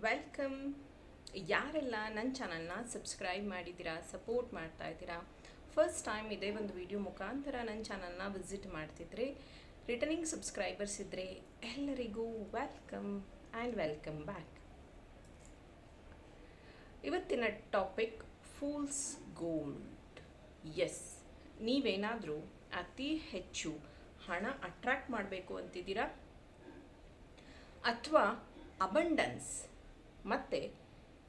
Welcome. ಯಾರೆಲ್ಲ ನನ್ನ ಚಾನಲ್ನ ಸಬ್ಸ್ಕ್ರೈಬ್ ಮಾಡಿದ್ದೀರಾ, ಸಪೋರ್ಟ್ ಮಾಡ್ತಾ ಇದ್ದೀರಾ, ಫಸ್ಟ್ ಟೈಮ್ ಇದೇ ಒಂದು ವಿಡಿಯೋ ಮುಖಾಂತರ ನನ್ನ ಚಾನಲ್ನ ವಿಸಿಟ್ ಮಾಡ್ತಿದ್ರೆ ರಿಟರ್ನಿಂಗ್ ಸಬ್ಸ್ಕ್ರೈಬರ್ಸ್ ಇದ್ದರೆ ಎಲ್ಲರಿಗೂ ವೆಲ್ಕಮ್ ಆ್ಯಂಡ್ ವೆಲ್ಕಮ್ ಬ್ಯಾಕ್. ಇವತ್ತಿನ ಟಾಪಿಕ್ ಫೂಲ್ಸ್ ಗೋಲ್ಡ್. ಎಸ್, ನೀವೇನಾದರೂ ಅತಿ ಹೆಚ್ಚು ಹಣ ಅಟ್ರ್ಯಾಕ್ಟ್ ಮಾಡಬೇಕು ಅಂತಿದ್ದೀರಾ ಅಥವಾ ಅಬಂಡನ್ಸ್ ಮತ್ತು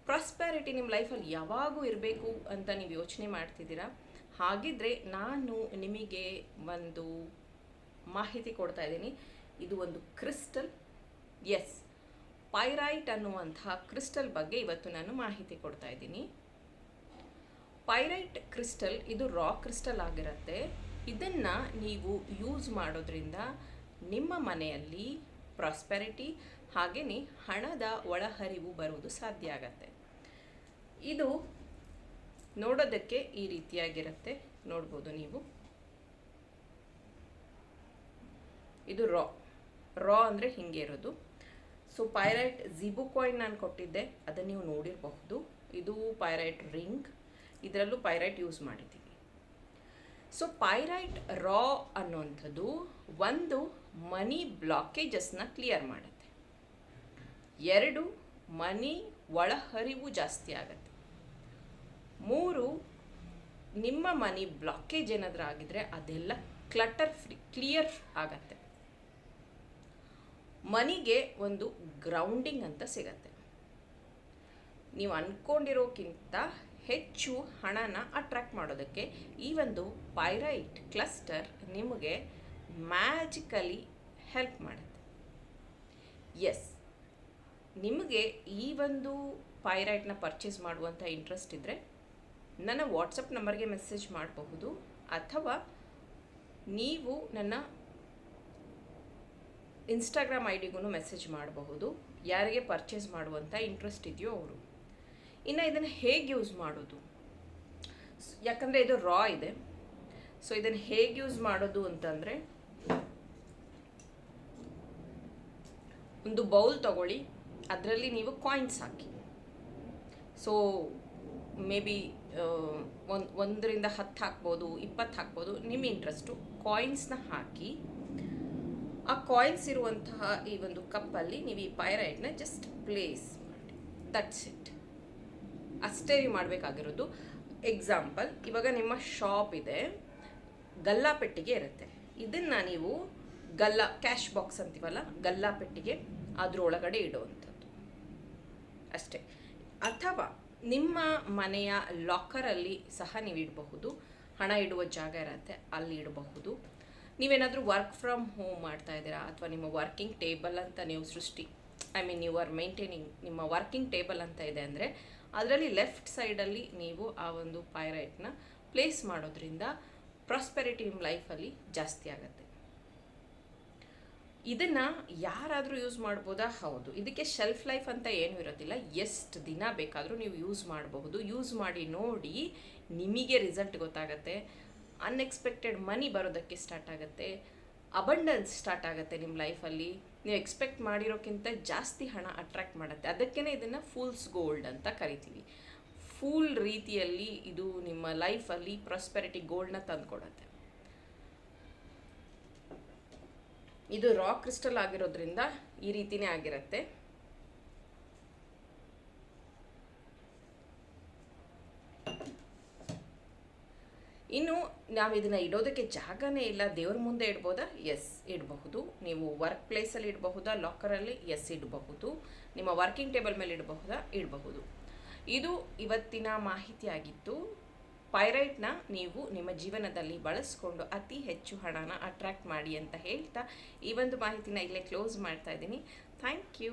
ಪ್ರಾಸ್ಪ್ಯಾರಿಟಿ ನಿಮ್ಮ ಲೈಫಲ್ಲಿ ಯಾವಾಗೂ ಇರಬೇಕು ಅಂತ ನೀವು ಯೋಚನೆ ಮಾಡ್ತಿದ್ದೀರಾ, ಹಾಗಿದ್ರೆ ನಾನು ನಿಮಗೆ ಒಂದು ಮಾಹಿತಿ ಕೊಡ್ತಾ ಇದ್ದೀನಿ. ಇದು ಒಂದು ಕ್ರಿಸ್ಟಲ್. ಎಸ್, ಪೈರೈಟ್ ಅನ್ನುವಂತಹ ಕ್ರಿಸ್ಟಲ್ ಬಗ್ಗೆ ಇವತ್ತು ನಾನು ಮಾಹಿತಿ ಕೊಡ್ತಾ ಇದ್ದೀನಿ. ಪೈರೈಟ್ ಕ್ರಿಸ್ಟಲ್ ಇದು ರಾ ಕ್ರಿಸ್ಟಲ್ ಆಗಿರುತ್ತೆ. ಇದನ್ನು ನೀವು ಯೂಸ್ ಮಾಡೋದ್ರಿಂದ ನಿಮ್ಮ ಮನೆಯಲ್ಲಿ ಪ್ರಾಸ್ಪೆರಿಟಿ ಹಾಗೆಯೇ ಹಣದ ಒಳಹರಿವು ಬರುವುದು ಸಾಧ್ಯ ಆಗತ್ತೆ. ಇದು ನೋಡೋದಕ್ಕೆ ಈ ರೀತಿಯಾಗಿರುತ್ತೆ, ನೋಡ್ಬೋದು ನೀವು. ಇದು ರಾ ಅಂದರೆ ಹಿಂಗೆ ಇರೋದು. ಸೊ ಪೈರೈಟ್ ಝಿಬು ಕಾಯಿನ್ ನಾನು ಕೊಟ್ಟಿದ್ದೆ, ಅದನ್ನು ನೀವು ನೋಡಿರಬಹುದು. ಇದು ಪೈರೈಟ್ ರಿಂಗ್, ಇದರಲ್ಲೂ ಪೈರೈಟ್ ಯೂಸ್ ಮಾಡಿದ್ದೀವಿ. ಸೊ ಪೈರೈಟ್ ರಾ ಅನ್ನುವಂಥದ್ದು ಒಂದು ಮನಿ ಬ್ಲಾಕೇಜಸ್ನ ಕ್ಲಿಯರ್ ಮಾಡುತ್ತೆ. 2, ಮನಿ ಒಳಹರಿವು ಜಾಸ್ತಿ ಆಗುತ್ತೆ. 3, ನಿಮ್ಮ ಮನಿ ಬ್ಲಾಕೇಜ್ ಏನಾದರೂ ಆಗಿದ್ರೆ ಅದೆಲ್ಲ ಕ್ಲಟರ್ ಫ್ರೀ ಕ್ಲಿಯರ್ ಆಗತ್ತೆ. ಮನಿಗೆ ಒಂದು ಗ್ರೌಂಡಿಂಗ್ ಅಂತ ಸಿಗತ್ತೆ. ನೀವು ಅಂದ್ಕೊಂಡಿರೋಕ್ಕಿಂತ ಹೆಚ್ಚು ಹಣನ ಅಟ್ರ್ಯಾಕ್ಟ್ ಮಾಡೋದಕ್ಕೆ ಈ ಒಂದು ಪೈರೈಟ್ ಕ್ಲಸ್ಟರ್ ನಿಮಗೆ ಮ್ಯಾಜಿಕಲಿ ಹೆಲ್ಪ್ ಮಾಡುತ್ತೆ. ಎಸ್, ನಿಮಗೆ ಈ ಒಂದು ಪೈರೈಟ್ನ ಪರ್ಚೇಸ್ ಮಾಡುವಂಥ ಇಂಟ್ರೆಸ್ಟ್ ಇದ್ದರೆ ನನ್ನ ವಾಟ್ಸಪ್ ನಂಬರ್ಗೆ ಮೆಸೇಜ್ ಮಾಡಬಹುದು, ಅಥವಾ ನೀವು ನನ್ನ ಇನ್ಸ್ಟಾಗ್ರಾಮ್ ಐಡಿಗೂ ಮೆಸೇಜ್ ಮಾಡಬಹುದು, ಯಾರಿಗೆ ಪರ್ಚೇಸ್ ಮಾಡುವಂಥ ಇಂಟ್ರೆಸ್ಟ್ ಇದೆಯೋ ಅವರು. ಇನ್ನು ಇದನ್ನು ಹೇಗೆ ಯೂಸ್ ಮಾಡೋದು, ಯಾಕಂದರೆ ಇದು ರಾ ಇದೆ. ಸೊ ಇದನ್ನು ಹೇಗೆ ಯೂಸ್ ಮಾಡೋದು ಅಂತಂದರೆ, ಒಂದು ಬೌಲ್ ತಗೊಳ್ಳಿ, ಅದರಲ್ಲಿ ನೀವು ಕಾಯಿನ್ಸ್ ಹಾಕಿ. ಸೊ ಮೇ ಬಿ 1ರಿಂದ 10 ಹಾಕ್ಬೋದು, 20 ಹಾಕ್ಬೋದು, ನಿಮ್ಮ ಇಂಟ್ರೆಸ್ಟು. ಕಾಯಿನ್ಸ್ನ ಹಾಕಿ ಆ ಕಾಯಿನ್ಸ್ ಇರುವಂತಹ ಈ ಒಂದು ಕಪ್ಪಲ್ಲಿ ನೀವು ಈ ಪೈರೈಟ್ನ ಜಸ್ಟ್ ಪ್ಲೇಸ್ ಮಾಡಿ. ದಟ್ಸ್ ಇಟ್, ಅಷ್ಟೇ ನೀವು ಮಾಡಬೇಕಾಗಿರೋದು. ಎಕ್ಸಾಂಪಲ್, ಇವಾಗ ನಿಮ್ಮ ಶಾಪ್ ಇದೆ, ಗಲ್ಲಾ ಪೆಟ್ಟಿಗೆ ಇರುತ್ತೆ. ಇದನ್ನು ನೀವು ಕ್ಯಾಶ್ ಬಾಕ್ಸ್ ಅಂತೀವಲ್ಲ, ಗಲ್ಲಾ ಪೆಟ್ಟಿಗೆ ಅದರೊಳಗಡೆ ಇಡುವಂಥದ್ದು ಅಷ್ಟೇ. ಅಥವಾ ನಿಮ್ಮ ಮನೆಯ ಲಾಕರಲ್ಲಿ ಸಹ ನೀವು ಇಡಬಹುದು. ಹಣ ಇಡುವ ಜಾಗ ಇರುತ್ತೆ, ಅಲ್ಲಿ ಇಡಬಹುದು. ನೀವೇನಾದರೂ ವರ್ಕ್ ಫ್ರಮ್ ಹೋಮ್ ಮಾಡ್ತಾ ಇದ್ದೀರಾ, ಅಥವಾ ನಿಮ್ಮ ವರ್ಕಿಂಗ್ ಟೇಬಲ್ ಅಂತ ನೀವು ಯು ಆರ್ ಮೇಂಟೈನಿಂಗ್ ನಿಮ್ಮ ವರ್ಕಿಂಗ್ ಟೇಬಲ್ ಅಂತ ಇದೆ ಅಂದರೆ, ಅದರಲ್ಲಿ ಲೆಫ್ಟ್ ಸೈಡಲ್ಲಿ ನೀವು ಆ ಒಂದು ಪೈರೈಟ್ನ ಪ್ಲೇಸ್ ಮಾಡೋದ್ರಿಂದ ಪ್ರಾಸ್ಪೆರಿಟಿ ನಿಮ್ಮ ಲೈಫಲ್ಲಿ ಜಾಸ್ತಿ ಆಗುತ್ತೆ. ಇದನ್ನು ಯಾರಾದರೂ ಯೂಸ್ ಮಾಡ್ಬೋದಾ? ಹೌದು. ಇದಕ್ಕೆ ಶೆಲ್ಫ್ ಲೈಫ್ ಅಂತ ಏನೂ ಇರೋದಿಲ್ಲ, ಎಷ್ಟು ದಿನ ಬೇಕಾದರೂ ನೀವು ಯೂಸ್ ಮಾಡಬಹುದು. ಯೂಸ್ ಮಾಡಿ ನೋಡಿ, ನಿಮಗೆ ರಿಸಲ್ಟ್ ಗೊತ್ತಾಗುತ್ತೆ. ಅನ್ಎಕ್ಸ್ಪೆಕ್ಟೆಡ್ ಮನಿ ಬರೋದಕ್ಕೆ ಸ್ಟಾರ್ಟ್ ಆಗುತ್ತೆ, ಅಬಂಡನ್ಸ್ ಸ್ಟಾರ್ಟ್ ಆಗುತ್ತೆ ನಿಮ್ಮ ಲೈಫಲ್ಲಿ. ನೀವು ಎಕ್ಸ್ಪೆಕ್ಟ್ ಮಾಡಿರೋಕ್ಕಿಂತ ಜಾಸ್ತಿ ಹಣ ಅಟ್ರ್ಯಾಕ್ಟ್ ಮಾಡುತ್ತೆ. ಅದಕ್ಕೇ ಇದನ್ನು ಫೂಲ್ಸ್ ಗೋಲ್ಡ್ ಅಂತ ಕರಿತೀವಿ. ಫೂಲ್ ರೀತಿಯಲ್ಲಿ ಇದು ನಿಮ್ಮ ಲೈಫಲ್ಲಿ ಪ್ರಾಸ್ಪೆರಿಟಿ ಗೋಲ್ಡ್ನ ತಂದುಕೊಡುತ್ತೆ. ಇದು ರಾ ಕ್ರಿಸ್ಟಲ್ ಆಗಿರೋದ್ರಿಂದ ಈ ರೀತಿನೇ ಆಗಿರುತ್ತೆ. ಇನ್ನು ನಾವು ಇದನ್ನು ಇಡೋದಕ್ಕೆ ಜಾಗನೇ ಇಲ್ಲ, ದೇವ್ರ ಮುಂದೆ ಇಡ್ಬೋದಾ? ಎಸ್, ಇಡಬಹುದು. ನೀವು ವರ್ಕ್ ಪ್ಲೇಸಲ್ಲಿ ಇಡಬಹುದಾ? ಲಾಕರಲ್ಲಿ? ಎಸ್, ಇಡಬಹುದು. ನಿಮ್ಮ ವರ್ಕಿಂಗ್ ಟೇಬಲ್ ಮೇಲೆ ಇಡಬಹುದಾ? ಇಡಬಹುದು. ಇದು ಇವತ್ತಿನ ಮಾಹಿತಿಯಾಗಿತ್ತು. ಪೈರೈಟ್ನ ನೀವು ನಿಮ್ಮ ಜೀವನದಲ್ಲಿ ಬಳಸ್ಕೊಂಡು ಅತಿ ಹೆಚ್ಚು ಹಣನ ಅಟ್ರ್ಯಾಕ್ಟ್ ಮಾಡಿ ಅಂತ ಹೇಳ್ತಾ ಈ ಒಂದು ಮಾಹಿತಿನ ಇಲ್ಲೇ ಕ್ಲೋಸ್ ಮಾಡ್ತಾ ಇದ್ದೀನಿ. Thank you.